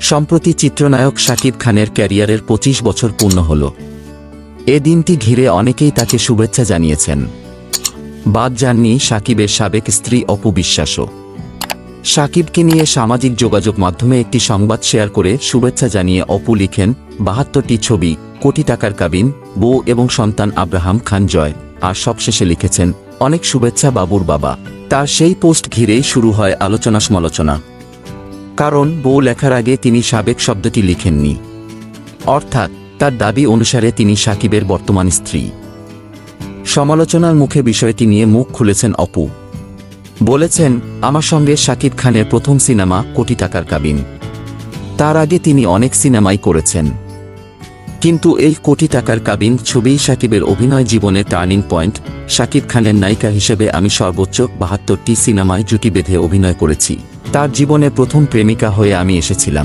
সম্প্রতি চিত্রনায়ক শাকিব খানের ক্যারিয়ারের 25 বছর পূর্ণ হল। এ দিনটি ঘিরে অনেকেই তাকে শুভেচ্ছা জানিয়েছেন। বাদ যাননি শাকিবের সাবেক স্ত্রী অপু বিশ্বাসও। শাকিবকে নিয়ে সামাজিক যোগাযোগ মাধ্যমে একটি সংবাদ শেয়ার করে শুভেচ্ছা জানিয়ে অপু লিখেন, 72টি ছবি, কোটি টাকার কাবিন, বউ এবং সন্তান আব্রাহাম খান জয়। আর সবশেষে লিখেছেন, অনেক শুভেচ্ছা বাবুর বাবা। তার সেই পোস্ট ঘিরেই শুরু হয় আলোচনা সমালোচনা। কারণ বউ লেখার আগে তিনি সাবেক শব্দটি লিখেননি, অর্থাৎ তার দাবি অনুসারে তিনি শাকিবের বর্তমান স্ত্রী। সমালোচনার মুখে বিষয়টি নিয়ে মুখ খুলেছেন অপু। বলেছেন, আমার সঙ্গে শাকিব খানের প্রথম সিনেমা কোটি টাকার কাবিন। তার আগে তিনি অনেক সিনেমাই করেছেন, কিন্তু এই কোটি টাকার কাবিন ছবিই শাকিবের অভিনয় জীবনের টার্নিং পয়েন্ট। শাকিব খানের নায়িকা হিসেবে আমি সর্বোচ্চ 72টি সিনেমায় জুটি বেঁধে অভিনয় করেছি। তার জীবনে প্রথম প্রেমিকা হয়ে আমি এসেছিলাম।